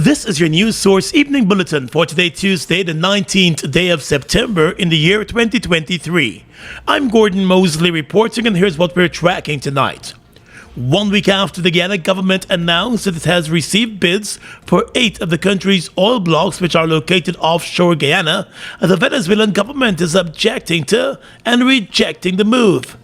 This is your news source evening bulletin for today, Tuesday, the 19th day of September in the year 2023. I'm Gordon Mosley reporting, and here's what we're tracking tonight. 1 week after the Guyana government announced that it has received bids for 8 of the country's oil blocks, which are located offshore Guyana, the Venezuelan government is objecting to and rejecting the move.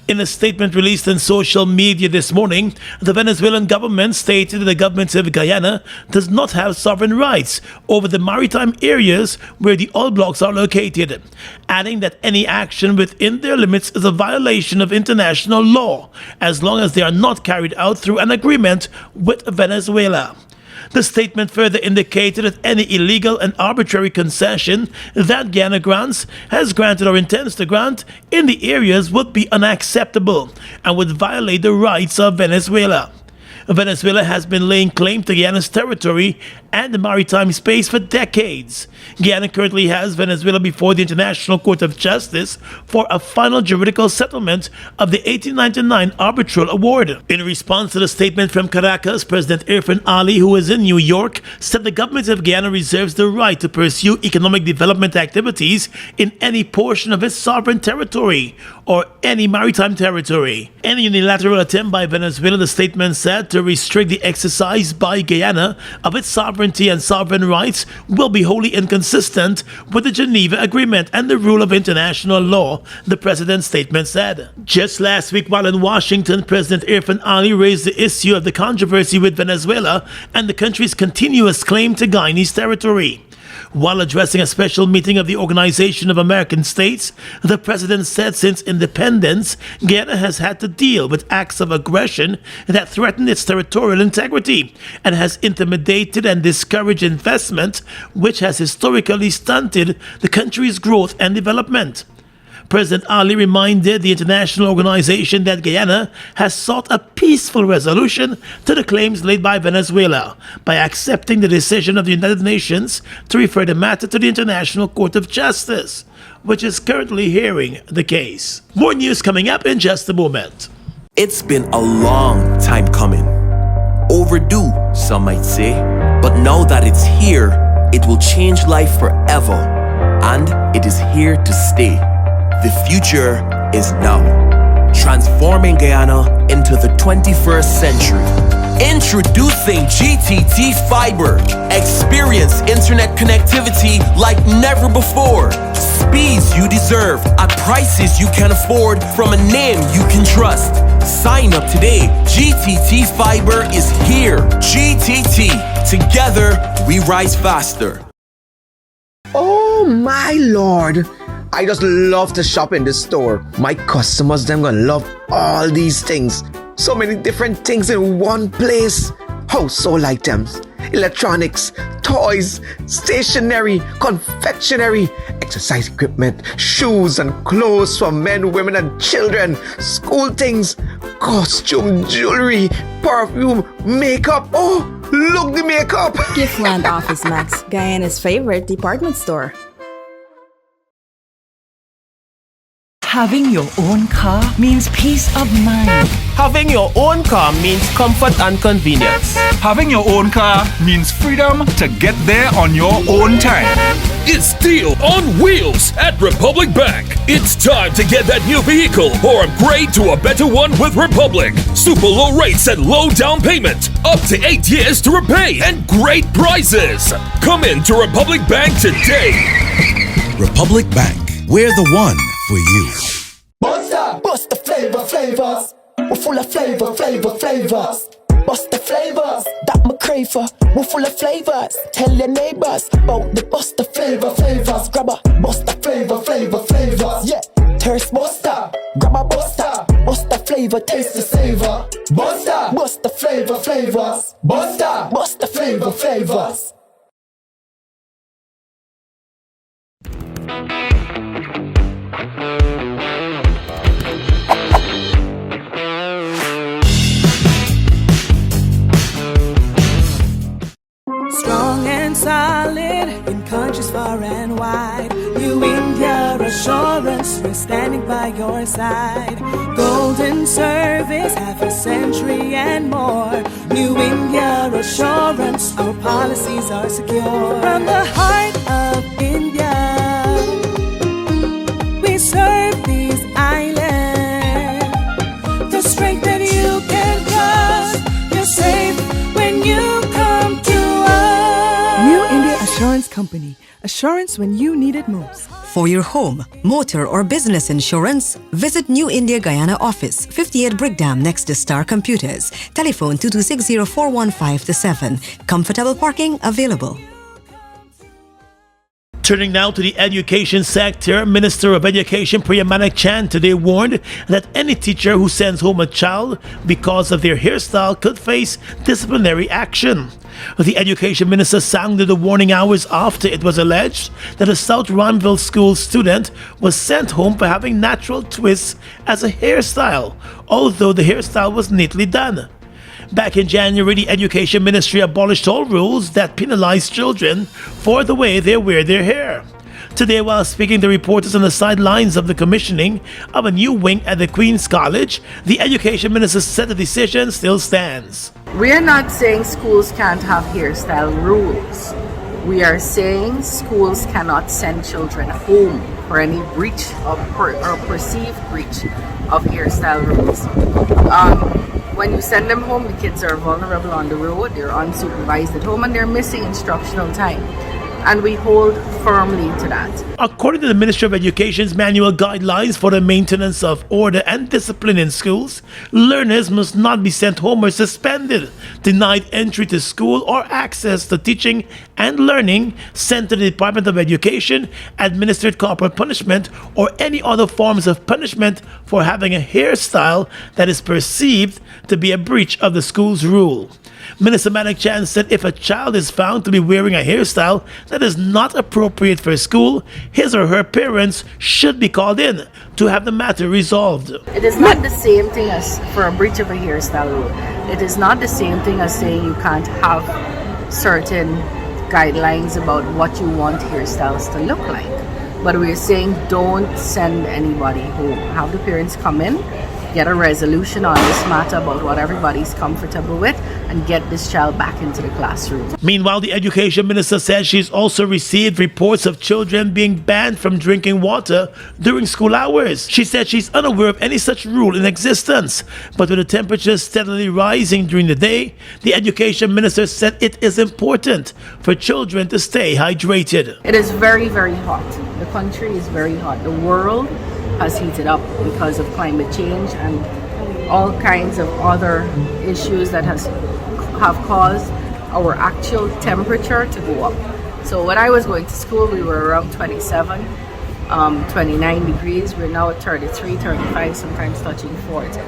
In a statement released on social media this morning, the Venezuelan government stated that the government of Guyana does not have sovereign rights over the maritime areas where the oil blocks are located, adding that any action within their limits is a violation of international law, as long as they are not carried out through an agreement with Venezuela. The statement further indicated that any illegal and arbitrary concession that Guyana grants, has granted or intends to grant in the areas would be unacceptable and would violate the rights of Venezuela. Venezuela has been laying claim to Guyana's territory and the maritime space for decades. Guyana currently has Venezuela before the International Court of Justice for a final juridical settlement of the 1899 arbitral award. In response to the statement from Caracas, President Irfan Ali, who is in New York, said the government of Guyana reserves the right to pursue economic development activities in any portion of its sovereign territory or any maritime territory. Any unilateral attempt by Venezuela, the statement said, to restrict the exercise by Guyana of its sovereignty and sovereign rights will be wholly inconsistent with the Geneva Agreement and the rule of international law, the president's statement said. Just last week, while in Washington, President Irfan Ali raised the issue of the controversy with Venezuela and the country's continuous claim to Guyanese territory. While addressing a special meeting of the Organization of American States, the president said since independence, Guyana has had to deal with acts of aggression that threaten its territorial integrity and has intimidated and discouraged investment, which has historically stunted the country's growth and development. President Ali reminded the international organization that Guyana has sought a peaceful resolution to the claims laid by Venezuela by accepting the decision of the United Nations to refer the matter to the International Court of Justice, which is currently hearing the case. More news coming up in just a moment. It's been a long time coming. Overdue, some might say. But now that it's here, it will change life forever. And it is here to stay. The future is now, transforming Guyana into the 21st century. Introducing GTT Fiber. Experience internet connectivity like never before. Speeds you deserve at prices you can afford from a name you can trust. Sign up today. GTT Fiber is here. GTT. Together, we rise faster. Oh my lord. I just love to shop in this store. My customers, them gonna love all these things. So many different things in one place. Household items, electronics, toys, stationery, confectionery, exercise equipment, shoes and clothes for men, women and children, school things, costume, jewelry, perfume, makeup. Oh, look the makeup. Giftland Office Max, Guyana's favorite department store. Having your own car means peace of mind. Having your own car means comfort and convenience. Having your own car means freedom to get there on your own time. It's Deal on Wheels at Republic Bank. It's time to get that new vehicle or upgrade to a better one with Republic. Super low rates and low down payment. Up to 8 years to repay and great prizes. Come in to Republic Bank today. Republic Bank. We're the one for you. Bust the flavors. We're full of flavors. Bust the flavors, that my crave for. We're full of flavors. Tell your neighbors about the bust the flavors. Grab a bust the flavors. Yeah, thirst buster. Grab a buster. Bust the flavor, taste the savor. Bust the flavors. Bust the flavors. Strong and solid in countries far and wide. You in your assurance, we're standing by your side. Golden serve service, half a century and more. New India Assurance, our policies are secure. From the heart of India, we serve these islands. The strength that you can trust, you're safe when you come to us. New India Assurance Company. Assurance when you need it most. For your home, motor or business insurance, visit New India Guyana office, 58 Brickdam next to Star Computers. Telephone 2260-415-7. Comfortable parking available. Turning now to the education sector, Minister of Education Priya Manak Chan today warned that any teacher who sends home a child because of their hairstyle could face disciplinary action. The education minister sounded the warning hours after it was alleged that a South Ranville school student was sent home for having natural twists as a hairstyle, although the hairstyle was neatly done. Back in January, the Education Ministry abolished all rules that penalize children for the way they wear their hair. Today, while speaking to reporters on the sidelines of the commissioning of a new wing at the Queen's College, the Education Minister said the decision still stands. We are not saying schools can't have hairstyle rules. We are saying schools cannot send children home for any breach of or perceived breach of hairstyle rules. When you send them home, the kids are vulnerable on the road, they're unsupervised at home, and they're missing instructional time. And we hold firmly to that. According to the Ministry of Education's manual guidelines for the maintenance of order and discipline in schools, learners must not be sent home or suspended, denied entry to school, or access to teaching and learning, sent to the Department of Education, administered corporal punishment, or any other forms of punishment for having a hairstyle that is perceived to be a breach of the school's rule. Minister Manak Chan said if a child is found to be wearing a hairstyle that is not appropriate for school, his or her parents should be called in to have the matter resolved. It is not the same thing as for a breach of a hairstyle rule. It is not the same thing as saying you can't have certain guidelines about what you want hairstyles to look like. But we're saying don't send anybody home. Have the parents come in, get a resolution on this matter about what everybody's comfortable with, and get this child back into the classroom. Meanwhile, the education minister says she's also received reports of children being banned from drinking water during school hours. She said she's unaware of any such rule in existence, but with the temperatures steadily rising during the day, the education minister said it is important for children to stay hydrated. It is very, very hot. The country is very hot. The world has heated up because of climate change and all kinds of other issues that have caused our actual temperature to go up. So when I was going to school, we were around 27, 29 degrees. We're now at 33, 35, sometimes touching 40.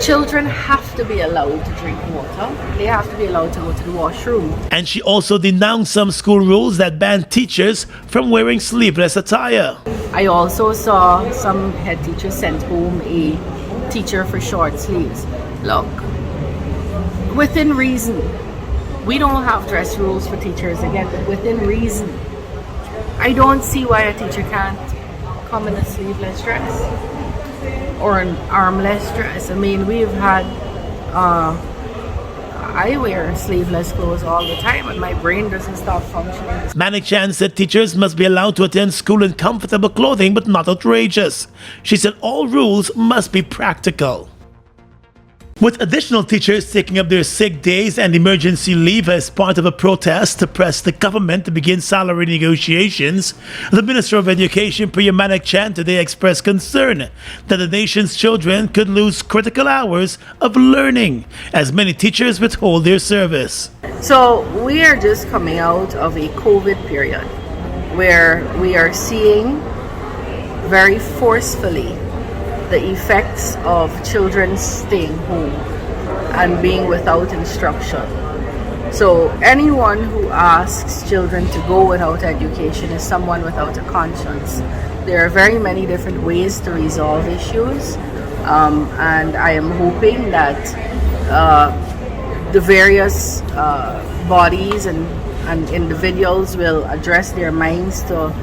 Children have to be allowed to drink water. They have to be allowed to go to the washroom. And she also denounced some school rules that ban teachers from wearing sleeveless attire. I also saw some head teachers sent home a teacher for short sleeves. Look, within reason, we don't have dress rules for teachers again, but within reason. I don't see why a teacher can't come in a sleeveless dress or an armless dress. I mean, we've had, I wear sleeveless clothes all the time and my brain doesn't stop functioning. Manak Chan said teachers must be allowed to attend school in comfortable clothing but not outrageous. She said all rules must be practical. With additional teachers taking up their sick days and emergency leave as part of a protest to press the government to begin salary negotiations, the Minister of Education, Priya Manak Chan, today expressed concern that the nation's children could lose critical hours of learning as many teachers withhold their service. So we are just coming out of a COVID period where we are seeing very forcefully the effects of children staying home and being without instruction. So anyone who asks children to go without education is someone without a conscience. There are very many different ways to resolve issues, and I am hoping that the various bodies and individuals will address their minds to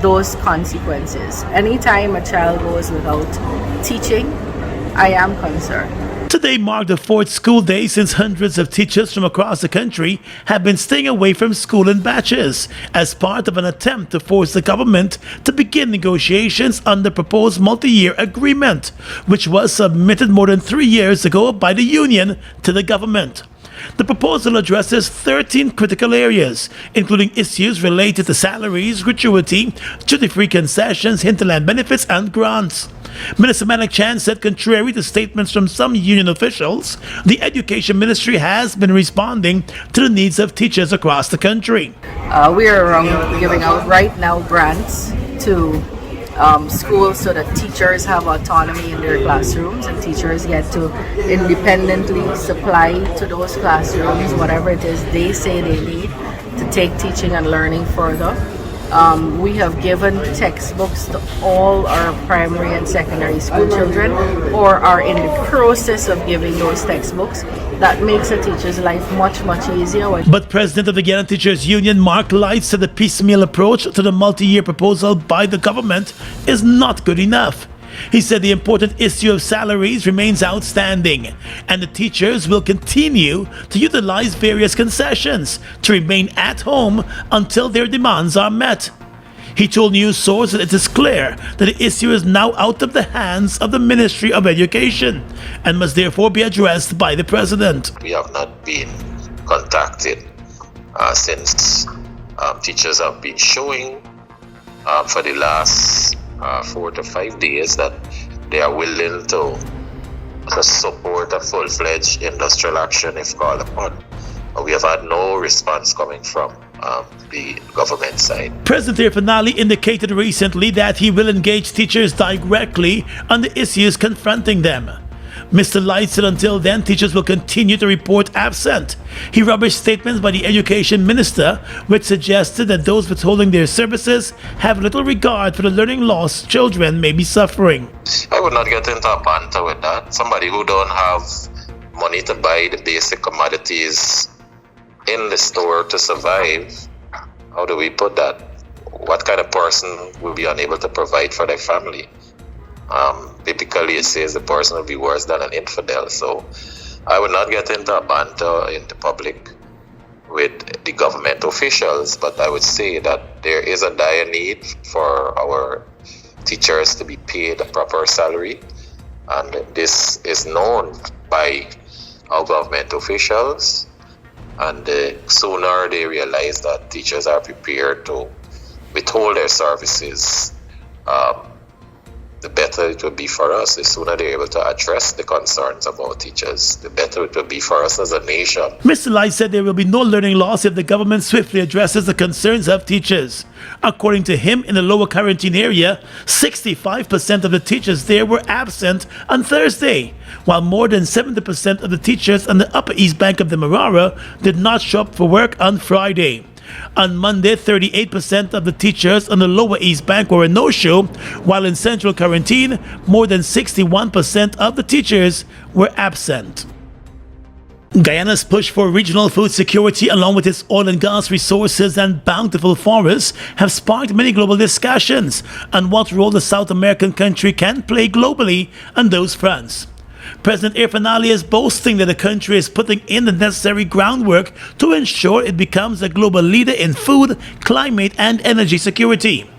those consequences. Anytime a child goes without teaching, I am concerned. Today marked the fourth school day since hundreds of teachers from across the country have been staying away from school in batches as part of an attempt to force the government to begin negotiations on the proposed multi-year agreement, which was submitted more than 3 years ago by the union to the government. The proposal addresses 13 critical areas, including issues related to salaries, gratuity, duty-free concessions, hinterland benefits, and grants. Minister Manik Chan said contrary to statements from some union officials, the Education Ministry has been responding to the needs of teachers across the country. We are giving out right now grants to schools so that teachers have autonomy in their classrooms and teachers get to independently supply to those classrooms whatever it is they say they need to take teaching and learning further. We have given textbooks to all our primary and secondary school children or are in the process of giving those textbooks. That makes a teacher's life much easier. But President of the Guyana Teachers Union, Mark Light, said the piecemeal approach to the multi-year proposal by the government is not good enough. He said the important issue of salaries remains outstanding, and the teachers will continue to utilize various concessions to remain at home until their demands are met. He told News Source that it is clear that the issue is now out of the hands of the Ministry of Education and must therefore be addressed by the President. We have not been contacted since teachers have been showing for the last 4 to 5 days that they are willing to support a full-fledged industrial action if called upon. We have had no response coming from the government side. President Irfanali indicated recently that he will engage teachers directly on the issues confronting them. Mr. Light said until then, teachers will continue to report absent. He rubbished statements by the Education Minister, which suggested that those withholding their services have little regard for the learning loss children may be suffering. I would not get into a banter with that. Somebody who don't have money to buy the basic commodities in the store to survive, how do we put that? What kind of person will be unable to provide for their family? Biblically, it says the person will be worse than an infidel. So I would not get into a banter in the public with the government officials, but I would say that there is a dire need for our teachers to be paid a proper salary, and this is known by our government officials, and sooner they realize that teachers are prepared to withhold their services, the better it will be for us. The sooner they're able to address the concerns of our teachers, the better it will be for us as a nation. Mr. Light said there will be no learning loss if the government swiftly addresses the concerns of teachers. According to him, in the lower quarantine area, 65% of the teachers there were absent on Thursday, while more than 70% of the teachers on the Upper East Bank of the Marara did not show up for work on Friday. On Monday, 38% of the teachers on the Lower East Bank were a no-show, while in Central Quarantine, more than 61% of the teachers were absent. Guyana's push for regional food security, along with its oil and gas resources and bountiful forests, have sparked many global discussions on what role the South American country can play globally on those fronts. President Irfanali is boasting that the country is putting in the necessary groundwork to ensure it becomes a global leader in food, climate, and energy security.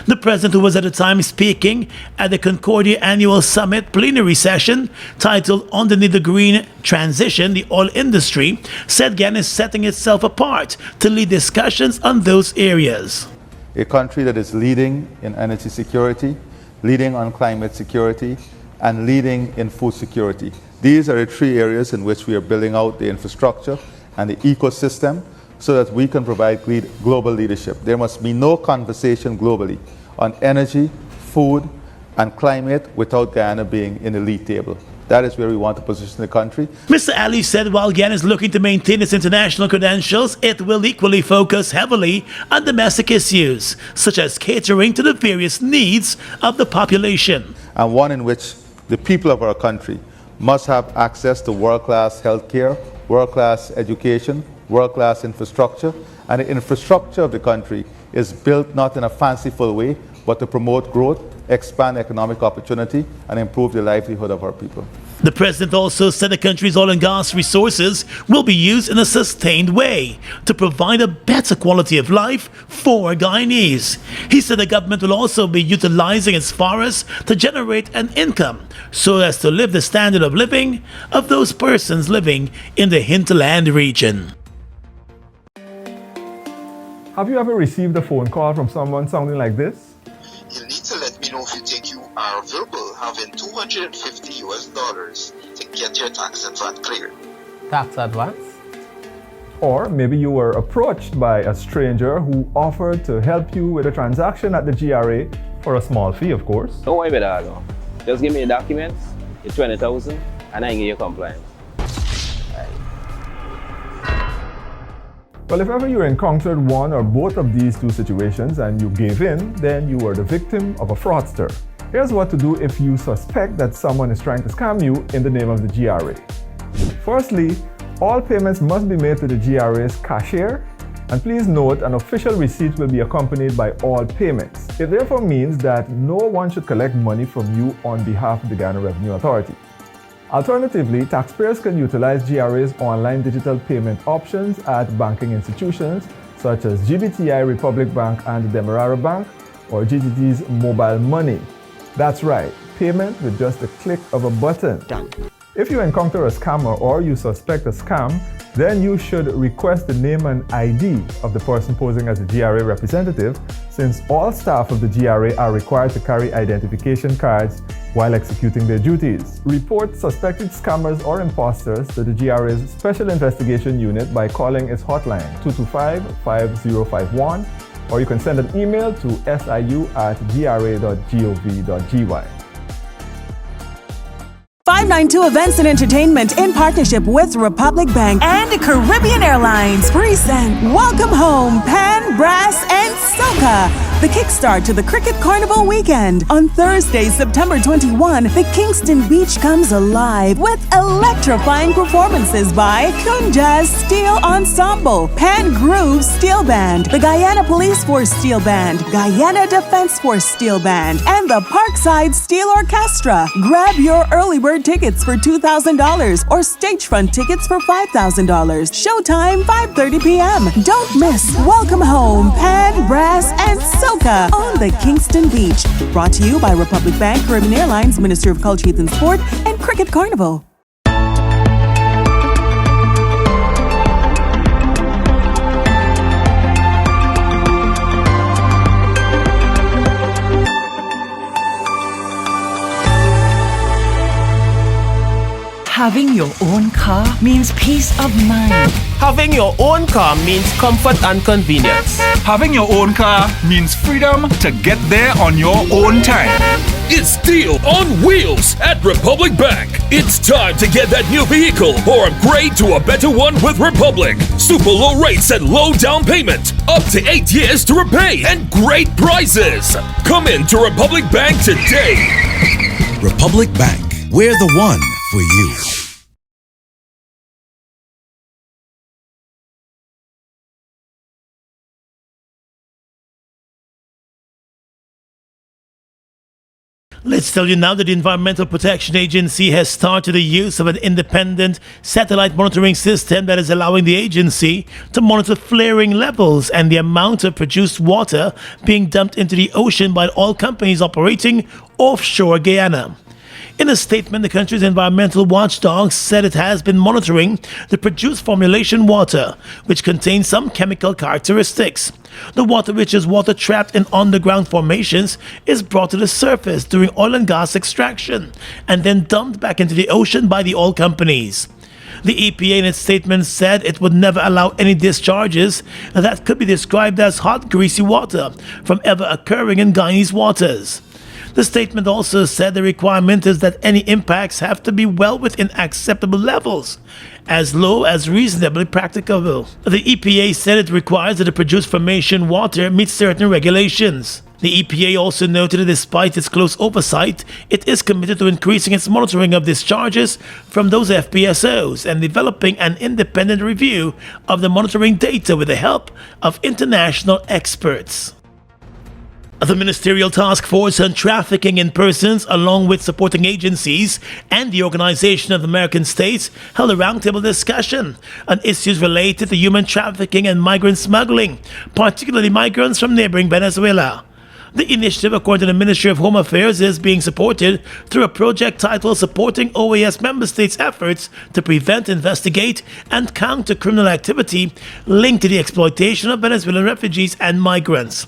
The president, who was at the time speaking at the Concordia Annual Summit plenary session titled Underneath the Green Transition, the Oil Industry, said Guyana is setting itself apart to lead discussions on those areas. A country that is leading in energy security, leading on climate security, and leading in food security. These are the three areas in which we are building out the infrastructure and the ecosystem so that we can provide global leadership. There must be no conversation globally on energy, food, and climate without Guyana being in the lead table. That is where we want to position the country. Mr. Ali said while Guyana is looking to maintain its international credentials, it will equally focus heavily on domestic issues, such as catering to the various needs of the population. And one in which the people of our country must have access to world-class healthcare, world-class education, world-class infrastructure, and the infrastructure of the country is built not in a fanciful way, but to promote growth, expand economic opportunity, and improve the livelihood of our people. The president also said the country's oil and gas resources will be used in a sustained way to provide a better quality of life for Guyanese. He said the government will also be utilizing its forests to generate an income so as to lift the standard of living of those persons living in the hinterland region. Have you ever received a phone call from someone sounding like this? You'll need to let me know if you think you are verbal having $250 to get your tax and VAT cleared. Tax advance? Or maybe you were approached by a stranger who offered to help you with a transaction at the GRA for a small fee, of course. Don't worry about that, no. Just give me the documents, the 20,000, and I give you compliance. Well, if ever you encountered one or both of these two situations and you gave in, then you were the victim of a fraudster. Here's what to do if you suspect that someone is trying to scam you in the name of the GRA. Firstly, all payments must be made to the GRA's cashier, and please note an official receipt will be accompanied by all payments. It therefore means that no one should collect money from you on behalf of the Guyana Revenue Authority. Alternatively, taxpayers can utilize GRA's online digital payment options at banking institutions such as GBTI Republic Bank and Demerara Bank, or GTT's Mobile Money. That's right, payment with just a click of a button. Done. If you encounter a scammer or you suspect a scam, then you should request the name and ID of the person posing as a GRA representative, since all staff of the GRA are required to carry identification cards while executing their duties. Report suspected scammers or imposters to the GRA's Special Investigation Unit by calling its hotline 225-5051, or you can send an email to siu@gra.gov.gy. 592 Events and Entertainment in partnership with Republic Bank and Caribbean Airlines present Welcome Home, Pan, Brass, and Soca, the kickstart to the Cricket Carnival weekend. On Thursday, September 21, the Kingston Beach comes alive with electrifying performances by Kunja's Steel Ensemble, Pan Groove Steel Band, the Guyana Police Force Steel Band, Guyana Defense Force Steel Band, and the Parkside Steel Orchestra. Grab your early bird tickets for $2,000 or stagefront tickets for $5,000. Showtime 5:30 p.m. Don't miss Welcome Home, Pan, Brass, and Soca on the Kingston Beach. Brought to you by Republic Bank, Caribbean Airlines, Minister of Culture, Youth and Sport, and Cricket Carnival. Having your own car means peace of mind. Having your own car means comfort and convenience. Having your own car means freedom to get there on your own time. It's Deal on Wheels at Republic Bank. It's time to get that new vehicle or upgrade to a better one with Republic. Super low rates and low down payment. Up to 8 years to repay and great prizes. Come in to Republic Bank today. Republic Bank, we're the one for you. Let's tell you now that the Environmental Protection Agency has started the use of an independent satellite monitoring system that is allowing the agency to monitor flaring levels and the amount of produced water being dumped into the ocean by oil companies operating offshore Guyana. In a statement, the country's environmental watchdog said it has been monitoring the produced formulation water, which contains some chemical characteristics. The water, which is water trapped in underground formations, is brought to the surface during oil and gas extraction and then dumped back into the ocean by the oil companies. The EPA in its statement said it would never allow any discharges that could be described as hot, greasy water from ever occurring in Guyanese waters. The statement also said the requirement is that any impacts have to be well within acceptable levels, as low as reasonably practicable. The EPA said it requires that the produced formation water meets certain regulations. The EPA also noted that despite its close oversight, it is committed to increasing its monitoring of discharges from those FPSOs and developing an independent review of the monitoring data with the help of international experts. The Ministerial Task Force on Trafficking in Persons, along with supporting agencies and the Organization of American States, held a roundtable discussion on issues related to human trafficking and migrant smuggling, particularly migrants from neighboring Venezuela. The initiative, according to the Ministry of Home Affairs, is being supported through a project titled Supporting OAS Member States' Efforts to Prevent, Investigate, and Counter Criminal Activity linked to the exploitation of Venezuelan refugees and migrants.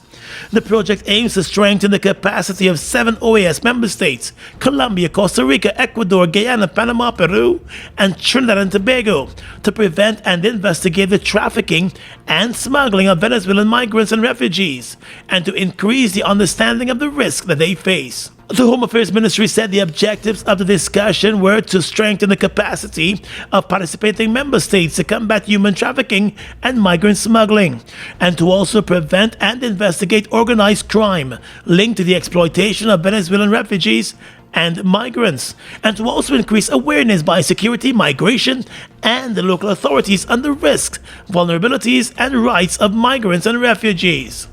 The project aims to strengthen the capacity of 7 OAS member states: Colombia, Costa Rica, Ecuador, Guyana, Panama, Peru, and Trinidad and Tobago, to prevent and investigate the trafficking and smuggling of Venezuelan migrants and refugees, and to increase the understanding of the risk that they face. The Home Affairs Ministry said the objectives of the discussion were to strengthen the capacity of participating member states to combat human trafficking and migrant smuggling, and to also prevent and investigate organized crime linked to the exploitation of Venezuelan refugees and migrants, and to also increase awareness by security, migration, and the local authorities on the risks, vulnerabilities, and rights of migrants and refugees.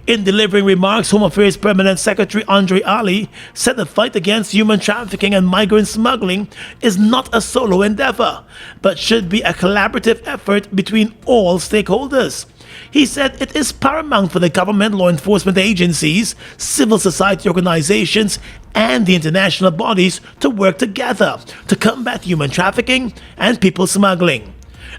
In delivering remarks, Home Affairs Permanent Secretary Andre Ali said the fight against human trafficking and migrant smuggling is not a solo endeavor, but should be a collaborative effort between all stakeholders. He said it is paramount for the government, law enforcement agencies, civil society organizations, and the international bodies to work together to combat human trafficking and people smuggling.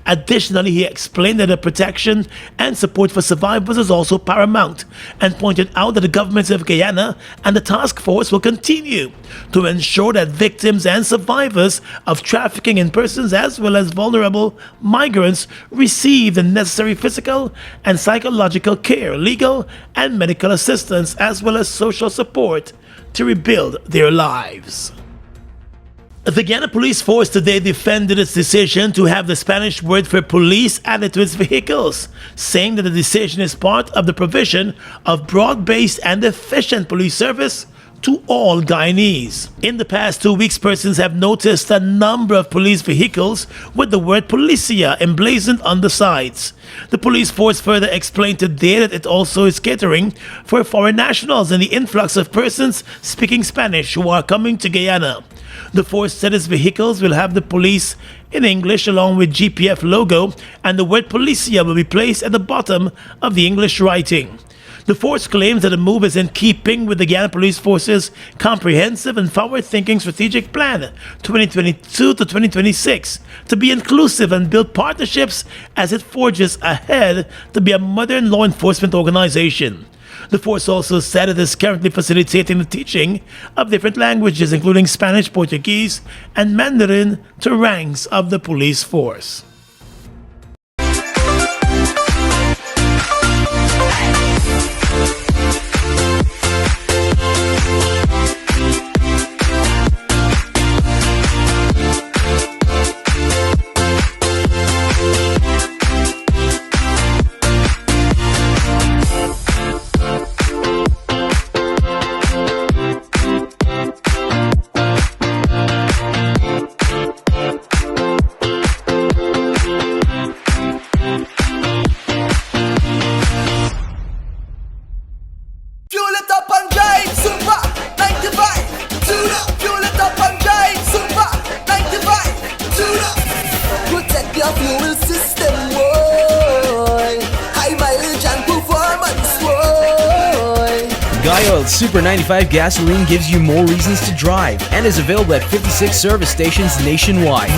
Additionally, he explained that the protection and support for survivors is also paramount, and pointed out that the governments of Guyana and the task force will continue to ensure that victims and survivors of trafficking in persons, as well as vulnerable migrants, receive the necessary physical and psychological care, legal and medical assistance, as well as social support to rebuild their lives. The Guyana Police Force today defended its decision to have the Spanish word for police added to its vehicles, saying that the decision is part of the provision of broad-based and efficient police service to all Guyanese. In the past 2 weeks, persons have noticed a number of police vehicles with the word Policia emblazoned on the sides. The police force further explained today that it also is catering for foreign nationals and the influx of persons speaking Spanish who are coming to Guyana. The force said its vehicles will have the police in English along with GPF logo, and the word Policia will be placed at the bottom of the English writing. The force claims that the move is in keeping with the Guyana Police Force's comprehensive and forward-thinking strategic plan 2022 to 2026 to be inclusive and build partnerships as it forges ahead to be a modern law enforcement organization. The force also said it is currently facilitating the teaching of different languages, including Spanish, Portuguese, and Mandarin, to ranks of the police force. Super 95 gasoline gives you more reasons to drive and is available at 56 service stations nationwide.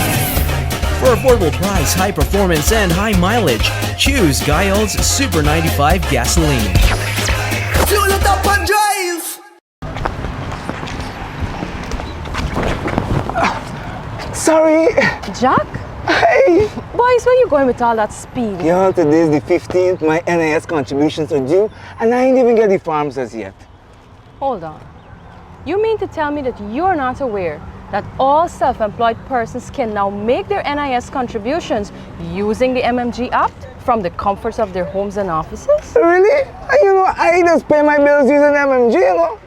For affordable price, high performance, and high mileage, choose Guyol's Super 95 gasoline. Fuel it up and drive! Sorry. Jack? Hey! Boys, where you going with all that speed? Yo, today's the 15th. My NIS contributions are due, and I ain't even get the forms as yet. Hold on. You mean to tell me that you're not aware that all self-employed persons can now make their NIS contributions using the MMG app from the comforts of their homes and offices? Really? I just pay my bills using MMG,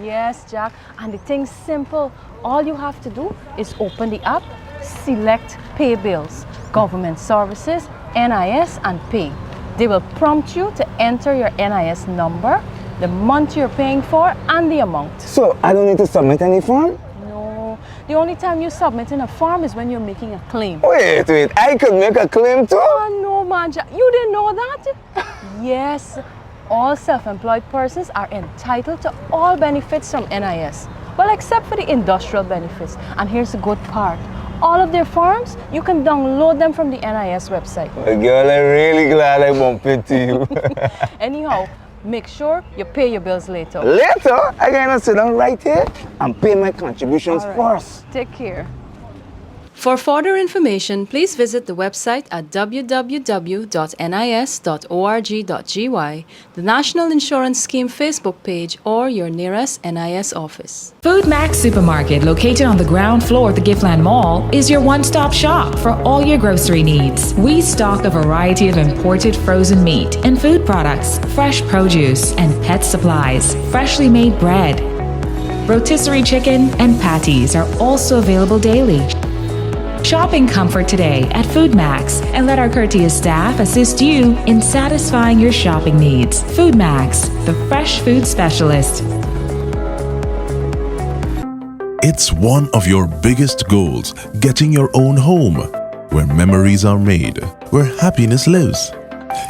Yes, Jack. And the thing's simple. All you have to do is open the app, select Pay Bills, Government Services, NIS, and Pay. They will prompt you to enter your NIS number, the month you're paying for, and the amount. So I don't need to submit any form? No, the only time you submit in a form is when you're making a claim. Wait, I could make a claim too? Oh no, Manja, you didn't know that? Yes, all self-employed persons are entitled to all benefits from NIS. Well, except for the industrial benefits. And here's the good part. All of their forms, you can download them from the NIS website. Well, girl, I'm really glad I bumped into you. Anyhow, make sure you pay your bills later. Later? I gotta sit down right here and pay my contributions first. Take care. For further information, please visit the website at www.nis.org.gy, the National Insurance Scheme Facebook page, or your nearest NIS office. Food Max Supermarket, located on the ground floor at the Giftland Mall, is your one-stop shop for all your grocery needs. We stock a variety of imported frozen meat and food products, fresh produce, and pet supplies, freshly made bread. Rotisserie chicken and patties are also available daily. Shop in comfort today at Food Max and let our courteous staff assist you in satisfying your shopping needs. Food Max, the fresh food specialist. It's one of your biggest goals, getting your own home, where memories are made, where happiness lives.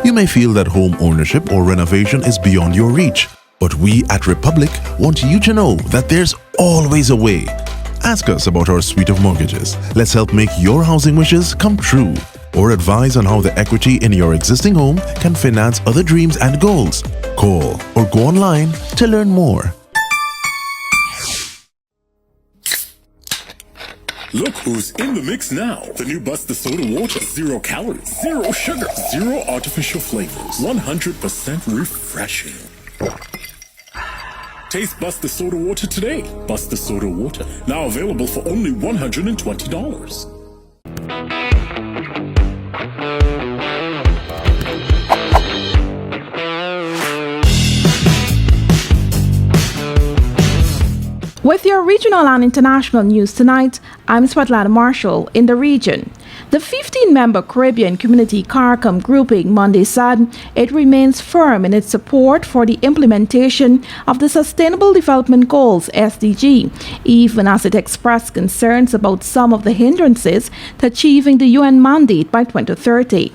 You may feel that home ownership or renovation is beyond your reach, but we at Republic want you to know that there's always a way. Ask us about our suite of mortgages. Let's help make your housing wishes come true. Or advise on how the equity in your existing home can finance other dreams and goals. Call or go online to learn more. Look who's in the mix now. The new Buster Soda Water. 0 calories, 0 sugar, 0 artificial flavors. 100% refreshing. Taste Buster Soda Water today. Buster Soda Water, now available for only $120. With your regional and international news tonight, I'm Svetlana Marshall in the region. The 15-member Caribbean Community CARICOM grouping Monday said it remains firm in its support for the implementation of the Sustainable Development Goals (SDG), even as it expressed concerns about some of the hindrances to achieving the UN mandate by 2030.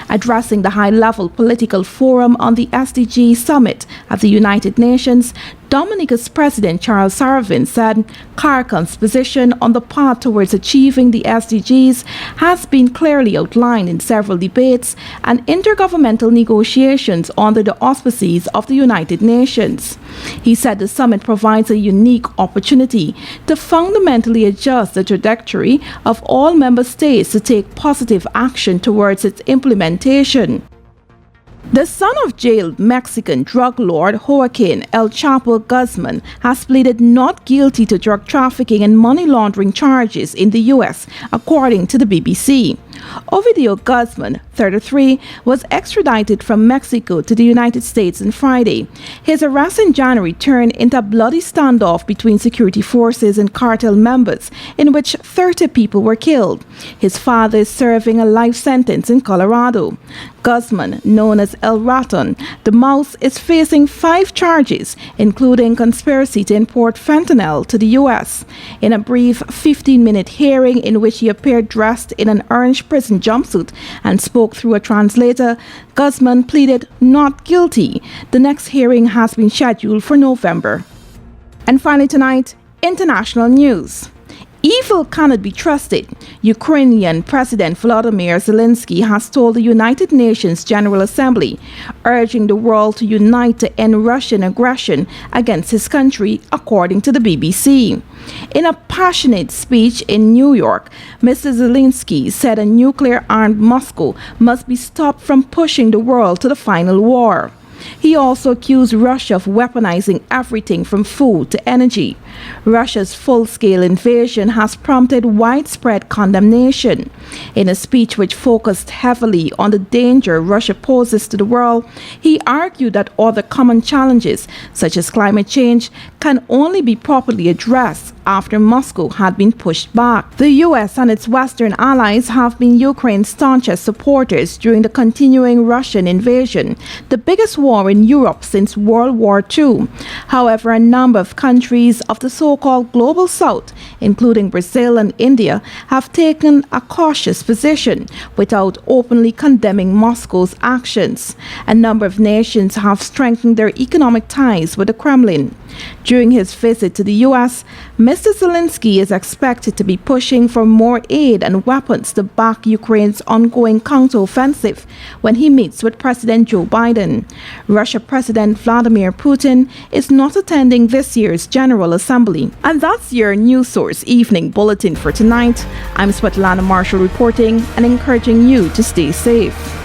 Addressing the high-level political forum on the SDG summit at the United Nations, Dominica's President Charles Sarvin said CARICOM's position on the path towards achieving the SDGs has been clearly outlined in several debates and intergovernmental negotiations under the auspices of the United Nations. He said the summit provides a unique opportunity to fundamentally adjust the trajectory of all member states to take positive action towards its implementation. The son of jailed Mexican drug lord Joaquin El Chapo Guzman has pleaded not guilty to drug trafficking and money laundering charges in the U.S., according to the BBC. Ovidio Guzman, 33, was extradited from Mexico to the United States on Friday. His arrest in January turned into a bloody standoff between security forces and cartel members, in which 30 people were killed. His father is serving a life sentence in Colorado. Guzman, known as El Raton, the Mouse, is facing 5 charges, including conspiracy to import fentanyl to the U.S. In a brief 15-minute hearing in which he appeared dressed in an orange prison jumpsuit and spoke through a translator, Guzman pleaded not guilty. The next hearing has been scheduled for November. And finally tonight, international news. Evil cannot be trusted. Ukrainian President Volodymyr Zelensky has told the United Nations General Assembly, urging the world to unite to end Russian aggression against his country, according to the BBC. In a passionate speech in New York, Mr. Zelensky said a nuclear-armed Moscow must be stopped from pushing the world to the final war. He also accused Russia of weaponizing everything from food to energy. Russia's full-scale invasion has prompted widespread condemnation. In a speech which focused heavily on the danger Russia poses to the world, he argued that other common challenges, such as climate change, can only be properly addressed after Moscow had been pushed back. The US and its Western allies have been Ukraine's staunchest supporters during the continuing Russian invasion, the biggest war in Europe since World War II. However, a number of countries of the so-called Global South, including Brazil and India, have taken a cautious position without openly condemning Moscow's actions. A number of nations have strengthened their economic ties with the Kremlin. During his visit to the U.S., Mr. Zelensky is expected to be pushing for more aid and weapons to back Ukraine's ongoing counteroffensive when he meets with President Joe Biden. Russia President Vladimir Putin is not attending this year's General Assembly. And that's your News Source Evening Bulletin for tonight. I'm Svetlana Marshall reporting and encouraging you to stay safe.